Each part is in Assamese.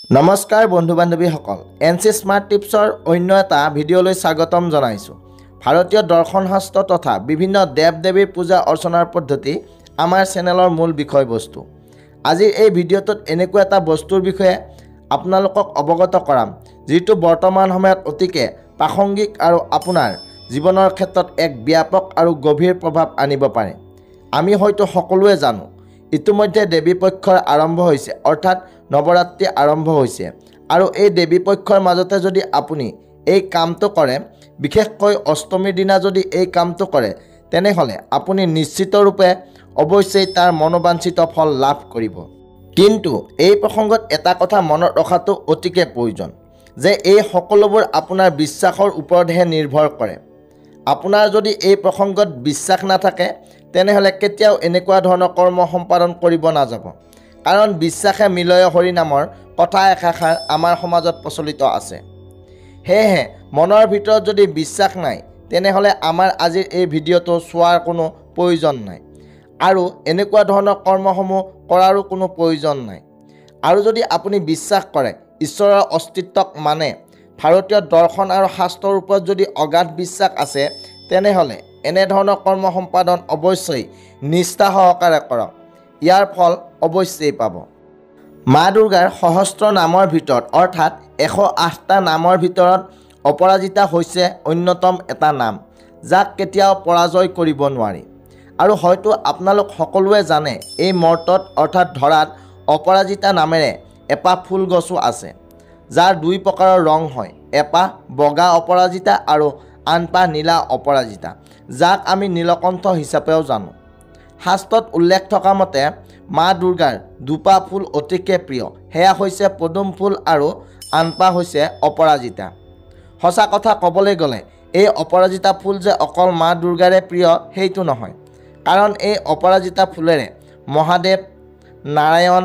নমস্কাৰ বন্ধু বান্ধৱীসকল, এনচি স্মাৰ্ট টিপছৰ অন্য এটা ভিডিঅ'লৈ স্বাগতম জনাইছোঁ। ভাৰতীয় দৰ্শন শাস্ত্ৰ তথা বিভিন্ন দেৱ দেৱীৰ পূজা অৰ্চনাৰ পদ্ধতি আমাৰ চেনেলৰ মূল বিষয়বস্তু। আজিৰ এই ভিডিঅ'টোত এনেকুৱা এটা বস্তুৰ বিষয়ে আপোনালোকক অৱগত কৰাম, যিটো বৰ্তমান সময়ত অতিকে প্ৰাসংগিক আৰু আপোনাৰ জীৱনৰ ক্ষেত্ৰত এক ব্যাপক আৰু গভীৰ প্ৰভাৱ আনিব পাৰে। আমি হয়তো সকলোৱে জানো, ইতিমধ্যে দেৱী পক্ষৰ আৰম্ভ হৈছে, অৰ্থাৎ নৱৰাত্ৰি আৰম্ভ হৈছে, আৰু এই দেৱী পক্ষৰ মাজতে যদি আপুনি এই কামটো কৰে, বিশেষকৈ অষ্টমীৰ দিনা যদি এই কামটো কৰে, তেনেহ'লে আপুনি নিশ্চিতৰূপে অৱশ্যেই তাৰ মনোবাঞ্ছিত ফল লাভ কৰিব। কিন্তু এই প্ৰসংগত এটা কথা মনত ৰখাটো অতিকে প্ৰয়োজন যে এই সকলোবোৰ আপোনাৰ বিশ্বাসৰ ওপৰতহে নিৰ্ভৰ কৰে। আপোনাৰ যদি এই প্ৰসংগত বিশ্বাস নাথাকে, তেনেহ'লে কেতিয়াও এনেকুৱা ধৰণৰ কৰ্ম সম্পাদন কৰিব নাযাব। কাৰণ বিশ্বাসে মিলয় হৰি নামৰ কথা এষাৰ আমাৰ সমাজত প্ৰচলিত আছে। সেয়েহে মনৰ ভিতৰত যদি বিশ্বাস নাই, তেনেহ'লে আমাৰ আজিৰ এই ভিডিঅ'টো চোৱাৰ কোনো প্ৰয়োজন নাই, আৰু এনেকুৱা ধৰণৰ কৰ্মসমূহ কৰাৰো কোনো প্ৰয়োজন নাই। আৰু যদি আপুনি বিশ্বাস কৰে, ঈশ্বৰৰ অস্তিত্বক মানে, ভাৰতীয় দৰ্শন আৰু শাস্ত্ৰৰ ওপৰত যদি অগাধ বিশ্বাস আছে, তেনেহ'লে এনেধৰণৰ কৰ্ম সম্পাদন অৱশ্যেই নিষ্ঠা সহকাৰে কৰক। ইয়াৰ ফল অৱশ্যেই পাব। মা দুৰ্গাৰ সহস্ৰ নামৰ ভিতৰত, অৰ্থাৎ 108টা নামৰ ভিতৰত অপৰাজিতা হৈছে অন্যতম এটা নাম, যাক কেতিয়াও পৰাজয় কৰিব নোৱাৰি। আৰু হয়তো আপোনালোক সকলোৱে জানে, এই মৰ্তত অৰ্থাৎ ধৰাত অপৰাজিতা নামেৰে এপাহ ফুল গছো আছে, যাৰ দুই প্ৰকাৰৰ ৰং হয়, এপাহ বগা অপৰাজিতা আৰু আনপাহ নীলা অপৰাজিতা, যাক আমি নীলকণ্ঠ হিচাপেও জানো। শাস্ত্ৰত উল্লেখ থকা মতে মা দুৰ্গাৰ দুপাহ ফুল অতিকে প্ৰিয়, সেয়া হৈছে পদুম ফুল আৰু আনপাহ হৈছে অপৰাজিতা। সঁচা কথা ক'বলৈ গ'লে এই অপৰাজিতা ফুল যে অকল মা দুৰ্গাৰে প্ৰিয় সেইটো নহয়, কাৰণ এই অপৰাজিতা ফুলেৰে মহাদেৱ, নাৰায়ণ,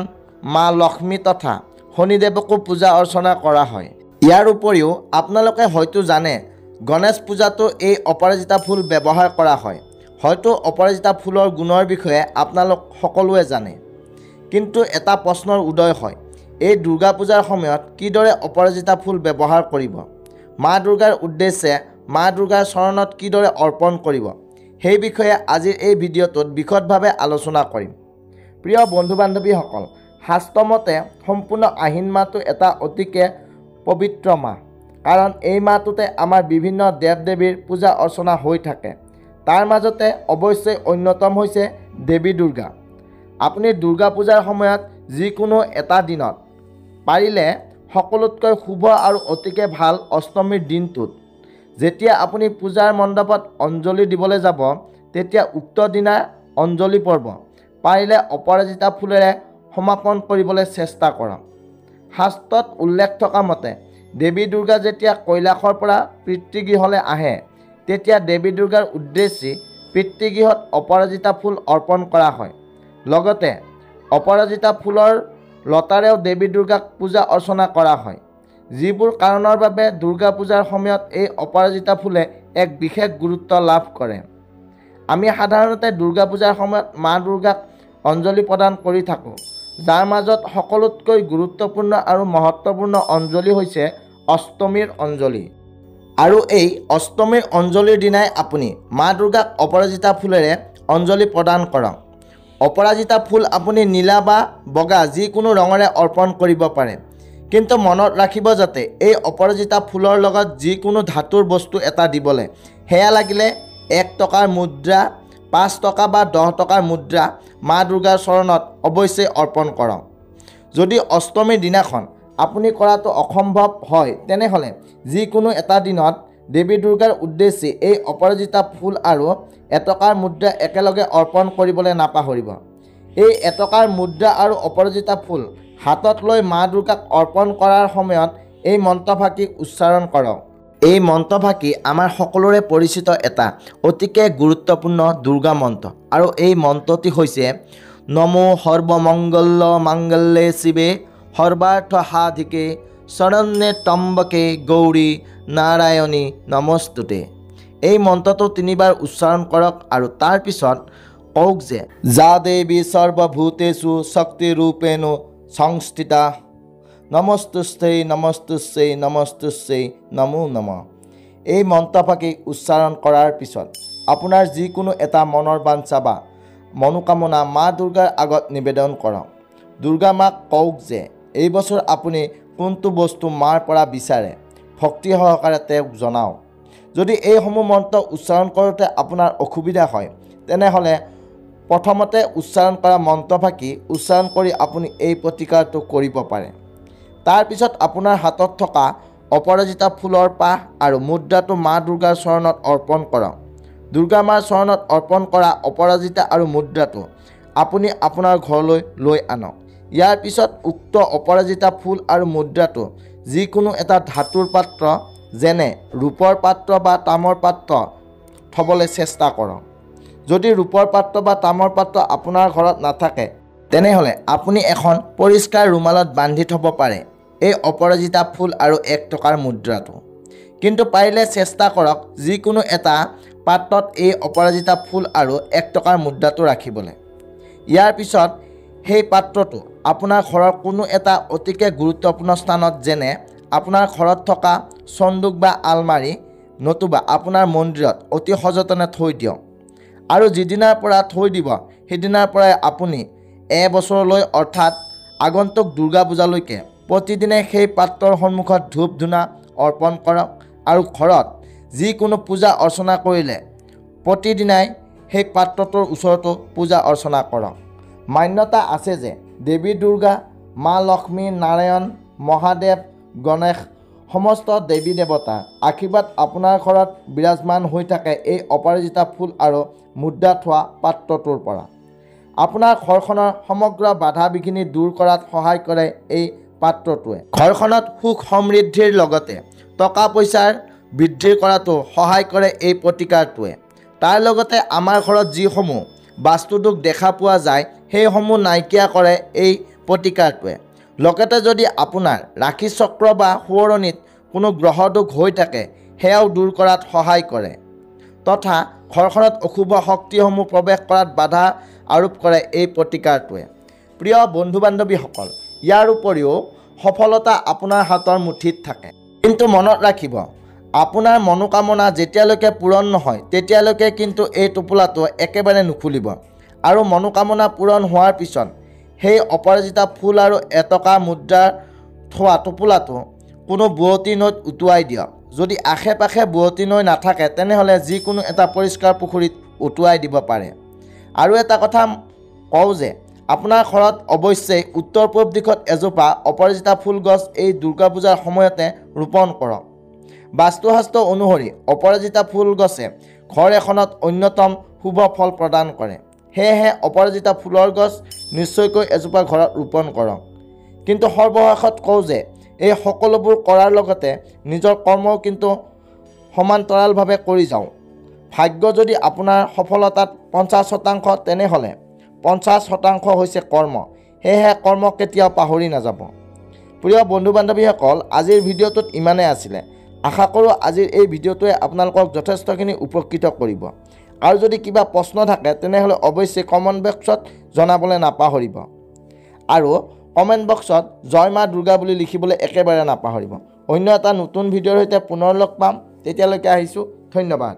মা লক্ষ্মী তথা শনিদেৱকো পূজা অৰ্চনা কৰা হয়। ইয়াৰ উপৰিও আপোনালোকে হয়তো জানে, গণেশ পূজাতো এই অপৰাজিতা ফুল ব্যৱহাৰ কৰা হয়। হয়তো অপৰাজিতা ফুলৰ গুণৰ বিষয়ে আপোনালোক সকলোৱে জানে। কিন্তু এটা প্ৰশ্নৰ উদয় হয়, এই দুৰ্গা পূজাৰ সময়ত কিদৰে অপৰাজিতা ফুল ব্যৱহাৰ কৰিব, মা দুৰ্গাৰ উদ্দেশ্যে মা দুৰ্গাৰ চৰণত কিদৰে অৰ্পণ কৰিব, সেই বিষয়ে আজিৰ এই ভিডিঅ'টোত বিশদভাৱে আলোচনা কৰিম। প্ৰিয় বন্ধু বান্ধৱীসকল, শাস্ত্ৰমতে সম্পূৰ্ণ আহিন মাহটো এটা অতিকে পবিত্ৰ মাহ, কাৰণ এই মাহটোতে আমাৰ বিভিন্ন দেৱ দেৱীৰ পূজা অৰ্চনা হৈ থাকে। তাৰ মাজতে অৱশ্যেই অন্যতম হৈছে দেৱী দুৰ্গা। আপুনি দুৰ্গা পূজাৰ সময়ত যিকোনো এটা দিনত পাৰিলে সকলোতকৈ শুভ আৰু অতিকে ভাল অষ্টমীৰ দিনটোত যেতিয়া আপুনি পূজাৰ মণ্ডপত অঞ্জলি দিবলৈ যাব, তেতিয়া উক্ত দিনা অঞ্জলি পৰ্ব পাৰিলে অপৰাজিতা ফুলেৰে সমাপন কৰিবলৈ চেষ্টা কৰক। শাস্ত্ৰত উল্লেখ থকা মতে দেৱী দুৰ্গা যেতিয়া কৈলাশৰ পৰা পিতৃগৃহলৈ আহে, তেতিয়া দেৱী দুৰ্গাৰ উদ্দেশ্যে পিতৃগৃহত অপৰাজিতা ফুল অৰ্পণ কৰা হয়। লগতে অপৰাজিতা ফুলৰ লতাৰেও দেৱী দুৰ্গাক পূজা অৰ্চনা কৰা হয়, যিবোৰ কাৰণৰ বাবে দুৰ্গা পূজাৰ সময়ত এই অপৰাজিতা ফুলে এক বিশেষ গুৰুত্ব লাভ কৰে। আমি সাধাৰণতে দুৰ্গা পূজাৰ সময়ত মা দুৰ্গাক অঞ্জলি প্ৰদান কৰি থাকোঁ, যাৰ মাজত সকলোতকৈ গুৰুত্বপূৰ্ণ আৰু মহত্বপূৰ্ণ অঞ্জলি হৈছে অষ্টমীৰ অঞ্জলি। আৰু এই অষ্টমীৰ অঞ্জলিৰ দিনাই আপুনি মা দুৰ্গাক অপৰাজিতা ফুলেৰে অঞ্জলি প্ৰদান কৰক। অপৰাজিতা ফুল আপুনি নীলা বা বগা যিকোনো ৰঙেৰে অৰ্পণ কৰিব পাৰে, কিন্তু মনত ৰাখিব যাতে এই অপৰাজিতা ফুলৰ লগত যিকোনো ধাতুৰ বস্তু এটা দিবলৈ, সেয়া লাগিলে 1 টকাৰ মুদ্ৰা, 5 টকা বা 10 টকাৰ মুদ্ৰা মা দুৰ্গাৰ চৰণত অৱশ্যেই অৰ্পণ কৰক। যদি অষ্টমীৰ দিনাখন আপুনি কৰাটো অসম্ভৱ হয়, তেনেহ'লে যিকোনো এটা দিনত দেৱী দুৰ্গাৰ উদ্দেশ্যে এই অপৰাজিতা ফুল আৰু 1 টকাৰ মুদ্ৰা একেলগে অৰ্পণ কৰিবলৈ নাপাহৰিব। এই 1 টকাৰ মুদ্ৰা আৰু অপৰাজিতা ফুল হাতত লৈ মা দুৰ্গাক অৰ্পণ কৰাৰ সময়ত এই মন্ত্ৰফাঁকি উচ্চাৰণ কৰক। এই মন্ত্ৰফাঁকি আমাৰ সকলোৰে পৰিচিত এটা অতিকে গুৰুত্বপূৰ্ণ দুৰ্গা মন্ত্ৰ, আৰু এই মন্ত্ৰটি হৈছে নমো সৰ্বমংগল মাংগল্যে শিৱে সৰ্বাৰ্থ সাধিকে শৰণ্যে ত্ৰম্বকে গৌৰী নাৰায়ণী নমস্তুতে। এই মন্ত্ৰটো 3 বাৰ উচ্চাৰণ কৰক আৰু তাৰ পিছত কওক যে যা দেৱী সৰ্বভূতেষু শক্তিৰূপেণ সংস্থিতা নমস্তুস্তে নমস্তুস্তে নমস্তুস্তে নমো নমঃ। এই মন্ত্ৰফাঁকি উচ্চাৰণ কৰাৰ পিছত আপোনাৰ যিকোনো এটা মনৰ বাঞ্ছা বা মনোকামনা মা দুৰ্গাৰ আগত নিবেদন কৰক। দুৰ্গা মাক কওক যে এই বছৰ আপুনি কোনটো বস্তু মাৰ পৰা বিচাৰে, ভক্তি সহকাৰে তেওঁক জনাওক। যদি এইসমূহ মন্ত্ৰ উচ্চাৰণ কৰোঁতে আপোনাৰ অসুবিধা হয়, তেনেহ'লে প্ৰথমতে উচ্চাৰণ কৰা মন্ত্ৰফাঁকি উচ্চাৰণ কৰি আপুনি এই প্ৰতিকাৰটো কৰিব পাৰে। তাৰপিছত আপোনাৰ হাতত থকা অপৰাজিতা ফুলৰ পাহ আৰু মুদ্ৰাটো মা দুৰ্গাৰ চৰণত অৰ্পণ কৰক। দুৰ্গা মাৰ চৰণত অৰ্পণ কৰা অপৰাজিতা আৰু মুদ্ৰাটো আপুনি আপোনাৰ ঘৰলৈ লৈ আনক। ইয়াৰ পিছত উক্ত অপৰাজিতা ফুল আৰু মুদ্ৰাটো যিকোনো এটা ধাতুৰ পাত্ৰ যেনে ৰূপৰ পাত্ৰ বা তামৰ পাত্ৰ থ'বলৈ চেষ্টা কৰক। যদি ৰূপৰ পাত্ৰ বা তামৰ পাত্ৰ আপোনাৰ ঘৰত নাথাকে, তেনেহ'লে আপুনি এখন পৰিষ্কাৰ ৰুমালত বান্ধি থ'ব পাৰে এই অপৰাজিতা ফুল আৰু 1 টকাৰ মুদ্ৰাটো। কিন্তু পাৰিলে চেষ্টা কৰক যিকোনো এটা পাত্ৰত এই অপৰাজিতা ফুল আৰু 1 টকাৰ মুদ্ৰাটো ৰাখিবলৈ। ইয়াৰ পিছত সেই পাত্ৰটো আপোনাৰ ঘৰৰ কোনো এটা অতিকে গুৰুত্বপূৰ্ণ স্থানত যেনে আপোনাৰ ঘৰত থকা চন্দুক বা আলমাৰি নতুবা আপোনাৰ মন্দিৰত অতি সযতনে থৈ দিয়ক। আৰু যিদিনাৰ পৰা থৈ দিব সেইদিনাৰ পৰাই আপুনি এবছৰলৈ অৰ্থাৎ আগন্তুক দুৰ্গা পূজালৈকে প্ৰতিদিনে সেই পাত্ৰৰ সন্মুখত ধূপ ধূনা অৰ্পণ কৰক। আৰু ঘৰত যিকোনো পূজা অৰ্চনা কৰিলে প্ৰতিদিনাই সেই পাত্ৰটোৰ ওচৰতো পূজা অৰ্চনা কৰক। মান্যতা আছে যে দেৱী দুৰ্গা, মা লক্ষ্মী, নাৰায়ণ, মহাদেৱ, গণেশ সমস্ত দেৱী দেৱতাৰ আশীৰ্বাদ আপোনাৰ ঘৰত বিৰাজমান হৈ থাকে এই অপৰাজিতা ফুল আৰু মুদ্ৰা থোৱা পাত্ৰটোৰ পৰা। আপোনাৰ ঘৰখনৰ সমগ্ৰ বাধা বিঘিনি দূৰ কৰাত সহায় কৰে এই পাত্ৰটোৱে। ঘৰখনত সুখ সমৃদ্ধিৰ লগতে টকা পইচাৰ বৃদ্ধি কৰাতো সহায় কৰে এই প্ৰতিকাৰটোৱে। তাৰ লগতে আমাৰ ঘৰত যিসমূহ বাস্তুদোষ দেখা পোৱা যায় সেইসমূহ নাইকিয়া কৰে এই প্ৰতিকাৰটোৱে। লগতে যদি আপোনাৰ ৰাশি চক্ৰ বা সোঁৱৰণিত কোনো গ্ৰহ দোষ হৈ থাকে সেয়াও দূৰ কৰাত সহায় কৰে তথা ঘৰখনত অশুভ শক্তিসমূহ প্ৰৱেশ কৰাত বাধা আৰোপ কৰে এই প্ৰতিকাৰটোৱে। প্ৰিয় বন্ধু বান্ধৱীসকল, ইয়াৰ উপৰিও সফলতা আপোনাৰ হাতৰ মুঠিত থাকে। কিন্তু মনত ৰাখিব, আপোনাৰ মনোকামনা যেতিয়ালৈকে পূৰণ নহয় তেতিয়ালৈকে কিন্তু এই টোপোলাটো একেবাৰে নুখুলিব। আৰু মনোকামনা পূৰণ হোৱাৰ পিছত সেই অপৰাজিতা ফুল আৰু 1 টকা মুদ্ৰাৰ থোৱা টোপোলাটো কোনো বোৱতী নৈত উটুৱাই দিয়ক। যদি আশে পাশে বোৱতী নৈ নাথাকে তেনেহ'লে যিকোনো এটা পৰিষ্কাৰ পুখুৰীত উটুৱাই দিব পাৰে। আৰু এটা কথা কওঁ যে আপোনাৰ ঘৰত অৱশ্যেই উত্তৰ পূব দিশত এজোপা অপৰাজিতা ফুল গছ এই দুৰ্গা পূজাৰ সময়তে ৰোপণ কৰক। বাস্তুশাস্ত্ৰ অনুসৰি অপৰাজিতা ফুল গছে ঘৰ এখনত অন্যতম শুভ ফল প্ৰদান কৰে। সেয়েহে অপৰাজিতা ফুলৰ গছ নিশ্চয়কৈ এজোপা ঘৰত ৰোপণ কৰক। কিন্তু সৰ্বশেষত কওঁ যে এই সকলোবোৰ কৰাৰ লগতে নিজৰ কৰ্মও কিন্তু সমান্তৰালভাৱে কৰি যাওঁ। ভাগ্য যদি আপোনাৰ সফলতাত 50% তেনেহ'লে 50% হৈছে কৰ্ম। সেয়েহে কৰ্ম কেতিয়াও পাহৰি নাযাব। প্ৰিয় বন্ধু বান্ধৱীসকল, আজিৰ ভিডিঅ'টোত ইমানেই আছিলে। আশা কৰোঁ আজিৰ এই ভিডিঅ'টোৱে আপোনালোকক যথেষ্টখিনি উপকৃত কৰিব। আৰু যদি কিবা প্ৰশ্ন থাকে তেনেহ'লে অৱশ্যেই কমেণ্ট বক্সত জনাবলৈ নাপাহৰিব। আৰু কমেণ্ট বক্সত জয় মা দুৰ্গা বুলি লিখিবলৈ একেবাৰে নাপাহৰিব। অন্য এটা নতুন ভিডিঅ'ৰ সৈতে পুনৰ লগ পাম। তেতিয়ালৈকে আহিছোঁ, ধন্যবাদ।